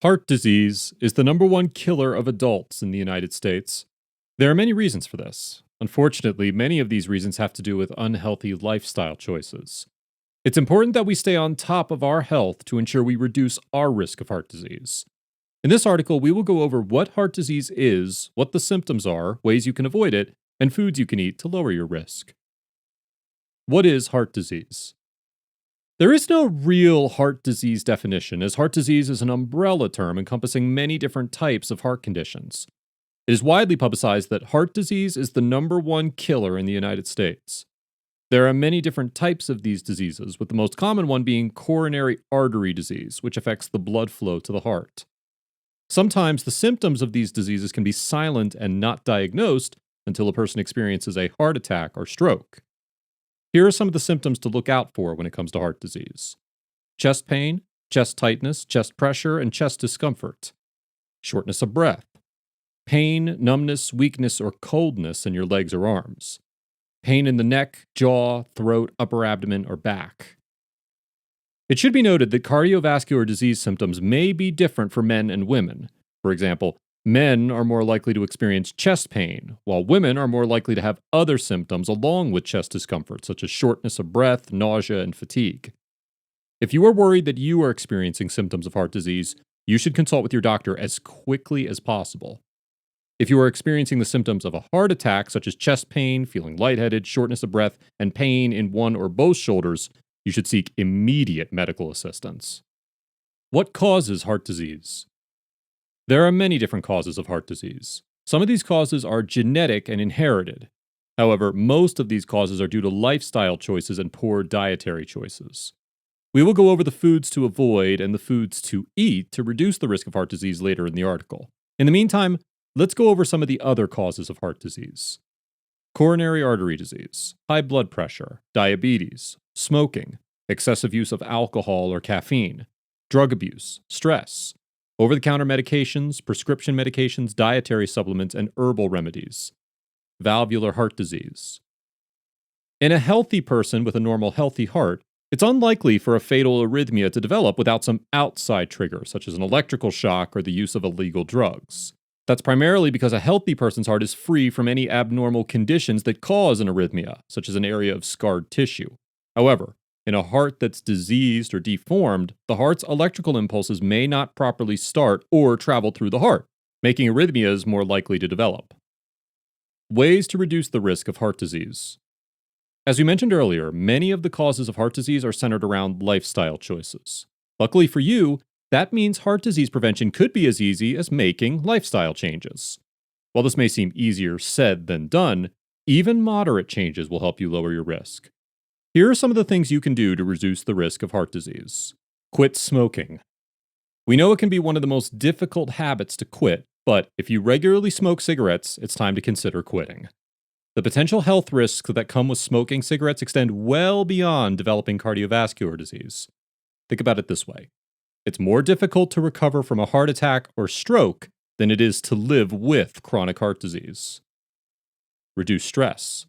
Heart disease is the number one killer of adults in the United States. There are many reasons for this. Unfortunately, many of these reasons have to do with unhealthy lifestyle choices. It's important that we stay on top of our health to ensure we reduce our risk of heart disease. In this article, we will go over what heart disease is, what the symptoms are, ways you can avoid it, and foods you can eat to lower your risk. What is heart disease? There is no real heart disease definition, as heart disease is an umbrella term encompassing many different types of heart conditions. It is widely publicized that heart disease is the number one killer in the United States. There are many different types of these diseases, with the most common one being coronary artery disease, which affects the blood flow to the heart. Sometimes the symptoms of these diseases can be silent and not diagnosed until a person experiences a heart attack or stroke. Here are some of the symptoms to look out for when it comes to heart disease: chest pain, chest tightness, chest pressure, and chest discomfort; shortness of breath; pain, numbness, weakness, or coldness in your legs or arms; pain in the neck, jaw, throat, upper abdomen, or back. It should be noted that cardiovascular disease symptoms may be different for men and women. For example, men are more likely to experience chest pain, while women are more likely to have other symptoms along with chest discomfort, such as shortness of breath, nausea, and fatigue. If you are worried that you are experiencing symptoms of heart disease, you should consult with your doctor as quickly as possible. If you are experiencing the symptoms of a heart attack, such as chest pain, feeling lightheaded, shortness of breath, and pain in one or both shoulders, you should seek immediate medical assistance. What causes heart disease? There are many different causes of heart disease. Some of these causes are genetic and inherited. However, most of these causes are due to lifestyle choices and poor dietary choices. We will go over the foods to avoid and the foods to eat to reduce the risk of heart disease later in the article. In the meantime, let's go over some of the other causes of heart disease: coronary artery disease, high blood pressure, diabetes, smoking, excessive use of alcohol or caffeine, drug abuse, stress, over-the-counter medications, prescription medications, dietary supplements, and herbal remedies, valvular heart disease. In a healthy person with a normal healthy heart, it's unlikely for a fatal arrhythmia to develop without some outside trigger, such as an electrical shock or the use of illegal drugs. That's primarily because a healthy person's heart is free from any abnormal conditions that cause an arrhythmia, such as an area of scarred tissue. However, in a heart that's diseased or deformed, the heart's electrical impulses may not properly start or travel through the heart, making arrhythmias more likely to develop. Ways to reduce the risk of heart disease. As we mentioned earlier, many of the causes of heart disease are centered around lifestyle choices. Luckily for you, that means heart disease prevention could be as easy as making lifestyle changes. While this may seem easier said than done, even moderate changes will help you lower your risk. Here are some of the things you can do to reduce the risk of heart disease. Quit smoking. We know it can be one of the most difficult habits to quit, but if you regularly smoke cigarettes, it's time to consider quitting. The potential health risks that come with smoking cigarettes extend well beyond developing cardiovascular disease. Think about it this way: it's more difficult to recover from a heart attack or stroke than it is to live with chronic heart disease. Reduce stress.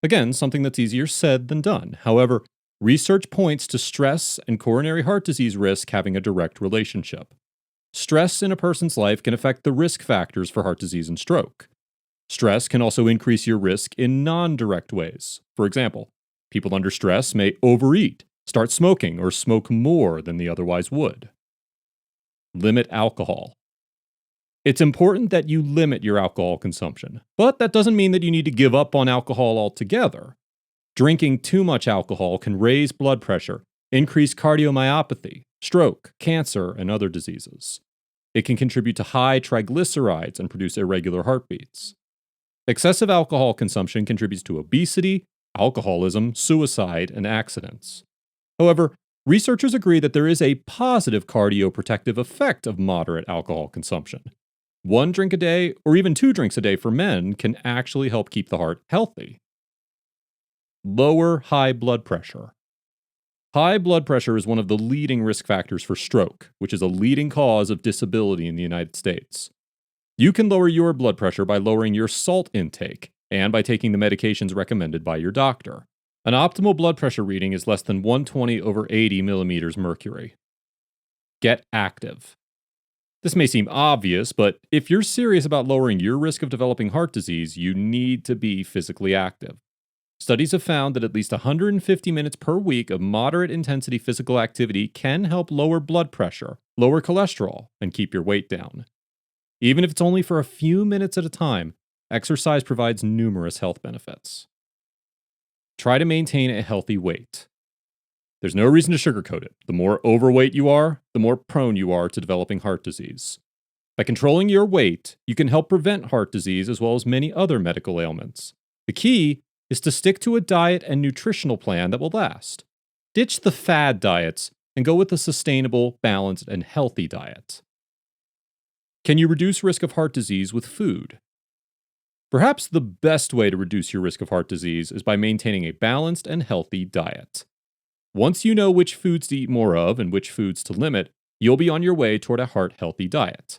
Again, something that's easier said than done. However, research points to stress and coronary heart disease risk having a direct relationship. Stress in a person's life can affect the risk factors for heart disease and stroke. Stress can also increase your risk in non-direct ways. For example, people under stress may overeat, start smoking, or smoke more than they otherwise would. Limit alcohol. It's important that you limit your alcohol consumption, but that doesn't mean that you need to give up on alcohol altogether. Drinking too much alcohol can raise blood pressure, increase cardiomyopathy, stroke, cancer, and other diseases. It can contribute to high triglycerides and produce irregular heartbeats. Excessive alcohol consumption contributes to obesity, alcoholism, suicide, and accidents. However, researchers agree that there is a positive cardioprotective effect of moderate alcohol consumption. 1 drink a day, or even 2 drinks a day for men, can actually help keep the heart healthy. Lower high blood pressure. High blood pressure is one of the leading risk factors for stroke, which is a leading cause of disability in the United States. You can lower your blood pressure by lowering your salt intake and by taking the medications recommended by your doctor. An optimal blood pressure reading is less than 120/80 millimeters mercury. Get active. This may seem obvious, but if you're serious about lowering your risk of developing heart disease, you need to be physically active. Studies have found that at least 150 minutes per week of moderate intensity physical activity can help lower blood pressure, lower cholesterol, and keep your weight down. Even if it's only for a few minutes at a time, exercise provides numerous health benefits. Try to maintain a healthy weight. There's no reason to sugarcoat it. The more overweight you are, the more prone you are to developing heart disease. By controlling your weight, you can help prevent heart disease as well as many other medical ailments. The key is to stick to a diet and nutritional plan that will last. Ditch the fad diets and go with a sustainable, balanced, and healthy diet. Can you reduce risk of heart disease with food? Perhaps the best way to reduce your risk of heart disease is by maintaining a balanced and healthy diet. Once you know which foods to eat more of and which foods to limit, you'll be on your way toward a heart-healthy diet.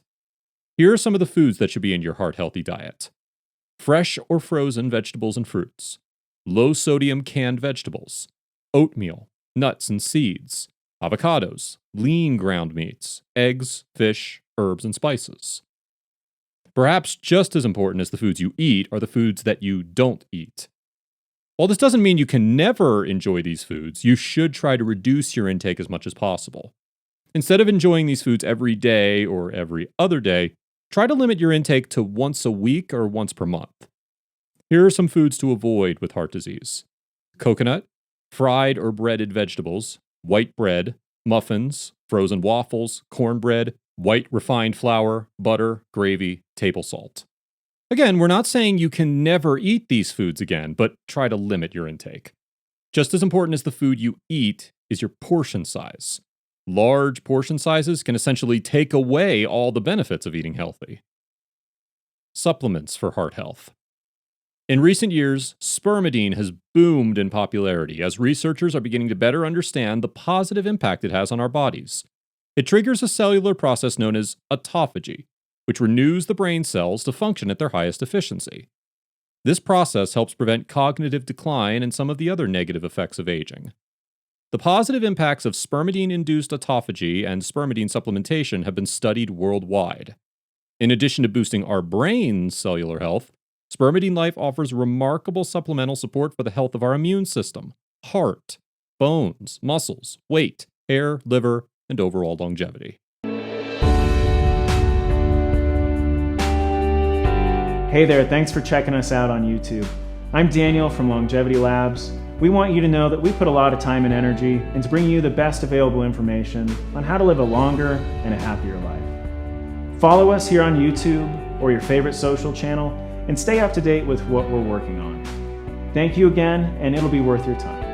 Here are some of the foods that should be in your heart-healthy diet. Fresh or frozen vegetables and fruits, low-sodium canned vegetables, oatmeal, nuts and seeds, avocados, lean ground meats, eggs, fish, herbs, and spices. Perhaps just as important as the foods you eat are the foods that you don't eat. While this doesn't mean you can never enjoy these foods, you should try to reduce your intake as much as possible. Instead of enjoying these foods every day or every other day, try to limit your intake to once a week or once per month. Here are some foods to avoid with heart disease: coconut, fried or breaded vegetables, white bread, muffins, frozen waffles, cornbread, white refined flour, butter, gravy, table salt. Again, we're not saying you can never eat these foods again, but try to limit your intake. Just as important as the food you eat is your portion size. Large portion sizes can essentially take away all the benefits of eating healthy. Supplements for heart health. In recent years, spermidine has boomed in popularity as researchers are beginning to better understand the positive impact it has on our bodies. It triggers a cellular process known as autophagy, which renews the brain cells to function at their highest efficiency. This process helps prevent cognitive decline and some of the other negative effects of aging. The positive impacts of spermidine-induced autophagy and spermidine supplementation have been studied worldwide. In addition to boosting our brain's cellular health, spermidineLIFE offers remarkable supplemental support for the health of our immune system, heart, bones, muscles, weight, hair, liver, and overall longevity. Hey there, thanks for checking us out on YouTube. I'm Daniel from Longevity Labs. We want you to know that we put a lot of time and energy into bringing you the best available information on how to live a longer and a happier life. Follow us here on YouTube or your favorite social channel and stay up to date with what we're working on. Thank you again, and it'll be worth your time.